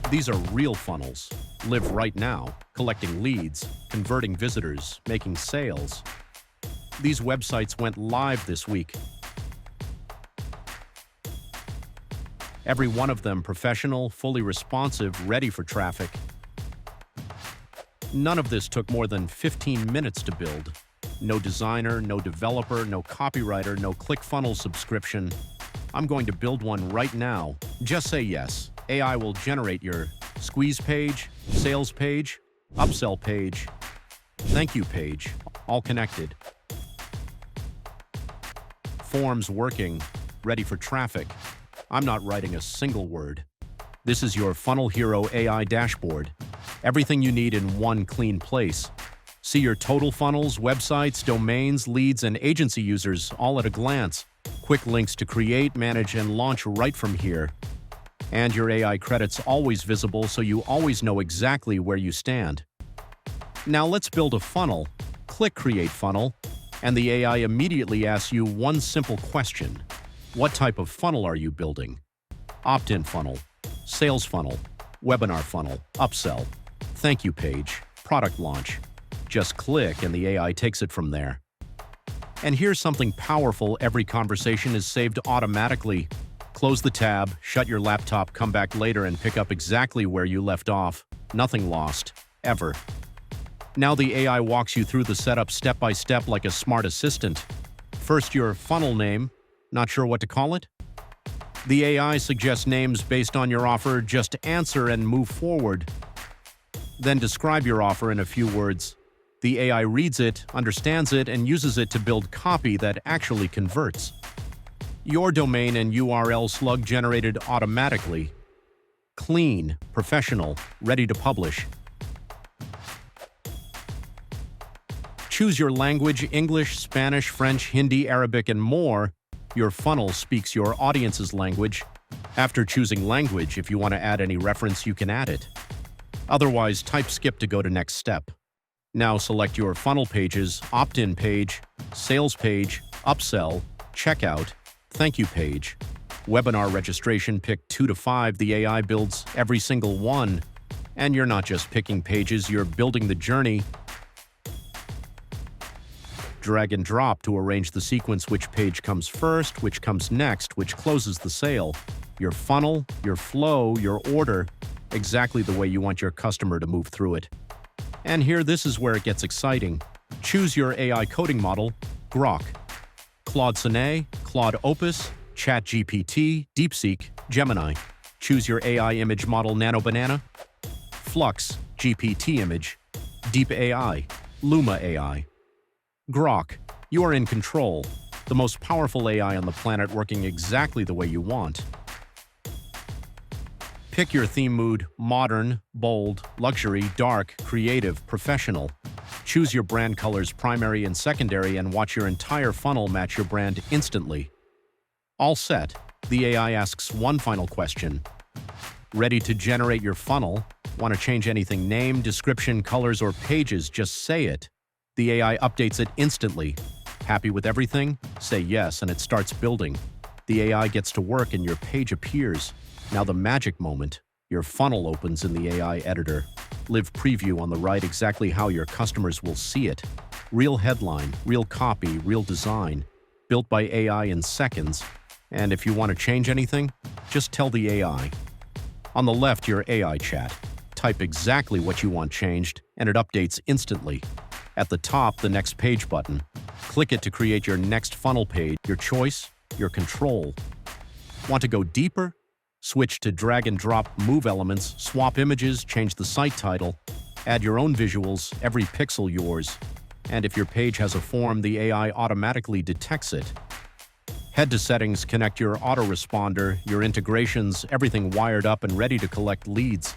These are real funnels. Live right now, collecting leads, converting visitors, making sales. These websites went live this week. Every one of them professional, fully responsive, ready for traffic. None of this took more than 15 minutes to build. No designer, no developer, no copywriter, no ClickFunnels subscription. I'm going to build one right now. Just say yes. AI will generate your squeeze page, sales page, upsell page, thank you page, all connected. Forms working, ready for traffic. I'm not writing a single word. This is your Funnel Hero AI dashboard. Everything you need in one clean place. See your total funnels, websites, domains, leads, and agency users all at a glance. Quick links to create, manage, and launch right from here. And your AI credits always visible so you always know exactly where you stand. Now let's build a funnel. Click Create Funnel, and the AI immediately asks you one simple question. What type of funnel are you building? Opt-in funnel, sales funnel, webinar funnel, upsell, thank you page, product launch. Just click and the AI takes it from there. And here's something powerful: every conversation is saved automatically. Close the tab, shut your laptop, come back later and pick up exactly where you left off. Nothing lost, ever. Now the AI walks you through the setup step by step like a smart assistant. First, your funnel name. Not sure what to call it? The AI suggests names based on your offer. Just answer and move forward. Then describe your offer in a few words. The AI reads it, understands it, and uses it to build copy that actually converts. Your domain and URL slug generated automatically. Clean, professional, ready to publish. Choose your language: English, Spanish, French, Hindi, Arabic, and more. Your funnel speaks your audience's language. After choosing language, if you want to add any reference, you can add it. Otherwise, type skip to go to next step. Now select your funnel pages: opt-in page, sales page, upsell, checkout, thank you page, webinar registration. Pick 2 to 5. The AI builds every single one. And you're not just picking pages, you're building the journey. Drag and drop to arrange the sequence: which page comes first, which comes next, which closes the sale. Your funnel, your flow, your order, exactly the way you want your customer to move through it. And here, this is where it gets exciting. Choose your AI coding model: Grok, Claude Sonnet, Claude Opus, ChatGPT, DeepSeek, Gemini. Choose your AI image model: Nano Banana, Flux, GPT image, Deep AI, Luma AI. Grok, you are in control. The most powerful AI on the planet, working exactly the way you want. Pick your theme mood: modern, bold, luxury, dark, creative, professional. Choose your brand colors: primary and secondary, and watch your entire funnel match your brand instantly. All set. The AI asks one final question. Ready to generate your funnel? Want to change anything: name, description, colors, or pages? Just say it. The AI updates it instantly. Happy with everything? Say yes, and it starts building. The AI gets to work and your page appears. Now the magic moment. Your funnel opens in the AI editor. Live preview on the right, exactly how your customers will see it. Real headline, real copy, real design. Built by AI in seconds. And if you want to change anything, just tell the AI. On the left, your AI chat. Type exactly what you want changed, and it updates instantly. At the top, the next page button. Click it to create your next funnel page. Your choice, your control. Want to go deeper? Switch to drag and drop move elements, swap images, change the site title, add your own visuals, every pixel yours. And if your page has a form, the AI automatically detects it. Head to settings, connect your autoresponder, your integrations, everything wired up and ready to collect leads.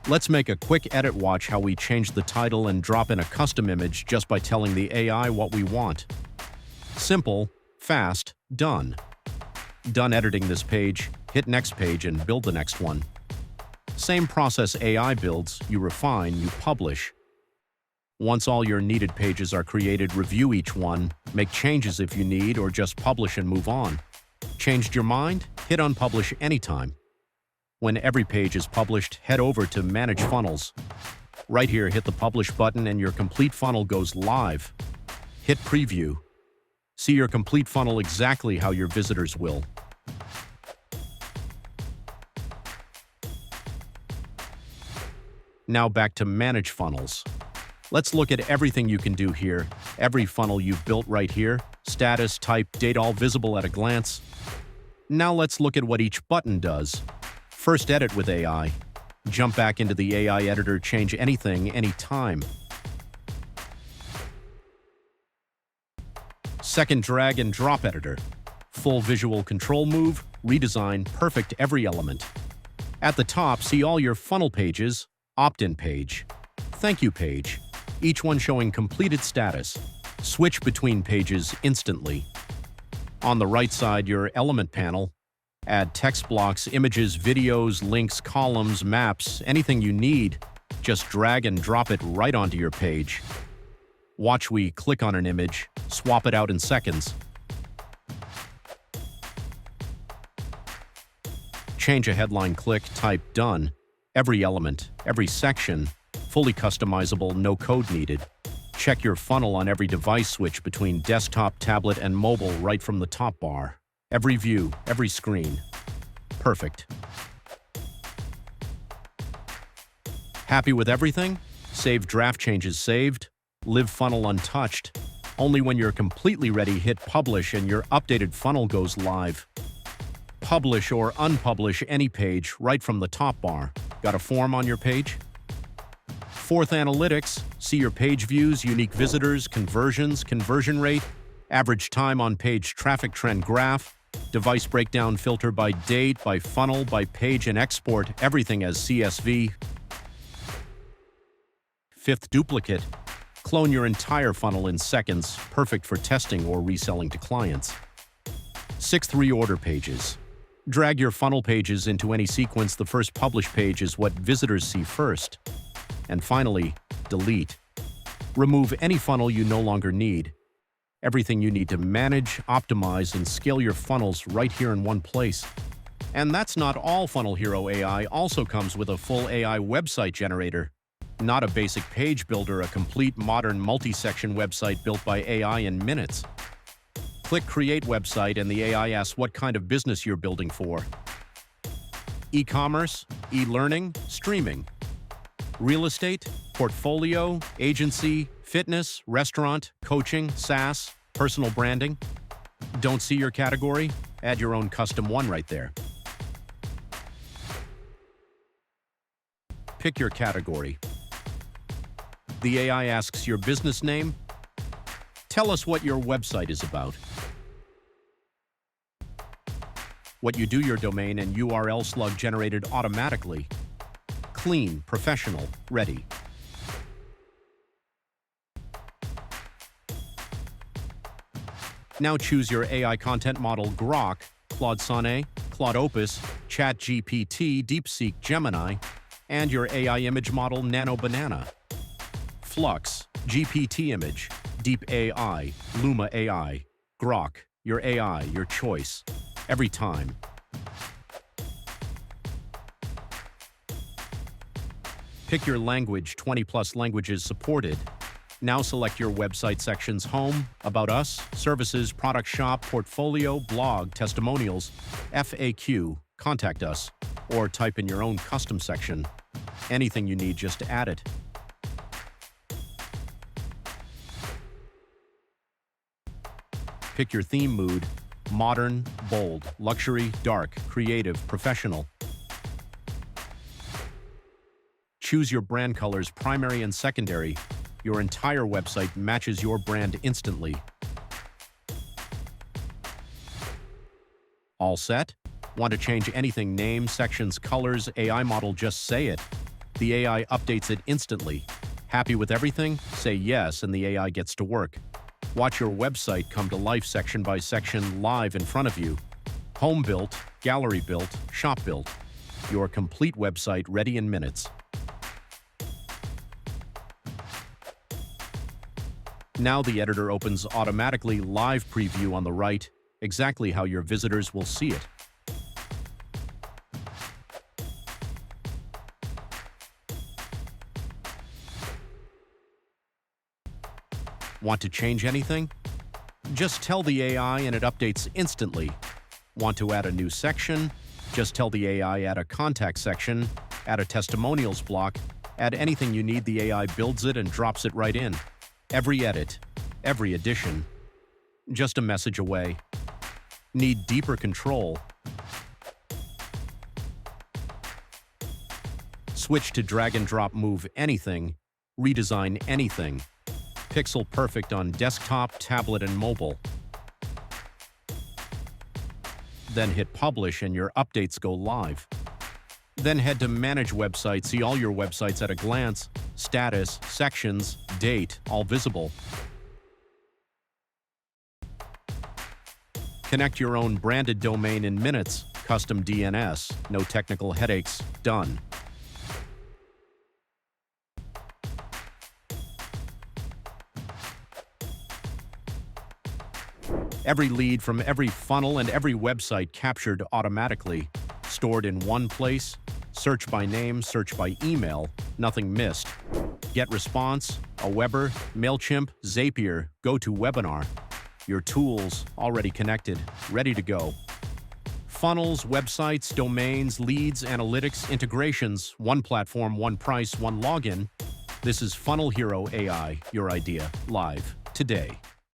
Let's make a quick edit. Watch how we change the title and drop in a custom image just by telling the AI what we want. Simple, fast, done. Done editing this page, hit next page and build the next one. Same process AI builds: you refine, you publish. Once all your needed pages are created, review each one, make changes if you need, or just publish and move on. Changed your mind? Hit unpublish anytime. When every page is published, head over to Manage Funnels. Right here, hit the Publish button and your complete funnel goes live. Hit Preview. See your complete funnel exactly how your visitors will. Now back to Manage Funnels. Let's look at everything you can do here. Every funnel you've built right here. Status, type, date, all visible at a glance. Now let's look at what each button does. First, edit with AI. Jump back into the AI editor, change anything, anytime. Second, drag and drop editor. Full visual control move, redesign, perfect every element. At the top, see all your funnel pages, opt-in page, thank you page, each one showing completed status. Switch between pages instantly. On the right side, your element panel. Add text blocks, images, videos, links, columns, maps, anything you need. Just drag and drop it right onto your page. Watch we click on an image, swap it out in seconds. Change a headline, click, type, done. Every element, every section, fully customizable, no code needed. Check your funnel on every device, switch between desktop, tablet, and mobile right from the top bar. Every view, every screen. Perfect. Happy with everything? Save draft changes saved. Live funnel untouched. Only when you're completely ready, hit publish and your updated funnel goes live. Publish or unpublish any page right from the top bar. Got a form on your page? Fourth, analytics. See your page views, unique visitors, conversions, conversion rate, average time on page, traffic trend graph, device breakdown, filter by date, by funnel, by page, and export everything as CSV. Fifth, duplicate. Clone your entire funnel in seconds, perfect for testing or reselling to clients. Sixth, reorder pages. Drag your funnel pages into any sequence. The first published page is what visitors see first. And finally, delete. Remove any funnel you no longer need. Everything you need to manage, optimize, and scale your funnels right here in one place. And that's not all. Funnel Hero AI also comes with a full AI website generator. Not a basic page builder, a complete modern multi-section website built by AI in minutes. Click Create Website and the AI asks what kind of business you're building for. E-commerce, e-learning, streaming. Real estate, portfolio, agency, fitness, restaurant, coaching, SaaS, personal branding. Don't see your category? Add your own custom one right there. Pick your category. The AI asks your business name. Tell us what your website is about. What you do, your domain and URL slug generated automatically. Clean, professional, ready. Now choose your AI content model: Grok, Claude Sonnet, Claude Opus, ChatGPT, DeepSeek, Gemini, and your AI image model Nano Banana. Flux, GPT image, Deep AI, Luma AI, Grok, your AI, your choice, every time. Pick your language, 20+ languages supported. Now select your website sections: Home, About Us, Services, Product Shop, Portfolio, Blog, Testimonials, FAQ, Contact Us, or type in your own custom section. Anything you need, just add it. Pick your theme: mood, modern, bold, luxury, dark, creative, professional. Choose your brand colors, primary and secondary. Your entire website matches your brand instantly. All set? Want to change anything: name, sections, colors, AI model? Just say it. The AI updates it instantly. Happy with everything? Say yes and the AI gets to work. Watch your website come to life section by section, live in front of you. Home built, gallery built, shop built. Your complete website ready in minutes. Now the editor opens automatically, live preview on the right, exactly how your visitors will see it. Want to change anything? Just tell the AI and it updates instantly. Want to add a new section? Just tell the AI add a contact section, add a testimonials block, add anything you need, the AI builds it and drops it right in. Every edit, every addition, just a message away. Need deeper control? Switch to drag and drop, move anything, redesign anything. Pixel perfect on desktop, tablet, and mobile. Then hit publish and your updates go live. Then head to manage websites, see all your websites at a glance, status, sections, date, all visible. Connect your own branded domain in minutes, custom DNS, no technical headaches, done. Every lead from every funnel and every website captured automatically, stored in one place, search by name, search by email, nothing missed. Get response, Aweber, MailChimp, Zapier, GoToWebinar. Your tools already connected, ready to go. Funnels, websites, domains, leads, analytics, integrations, one platform, one price, one login. This is Funnel Hero AI, your idea, live today.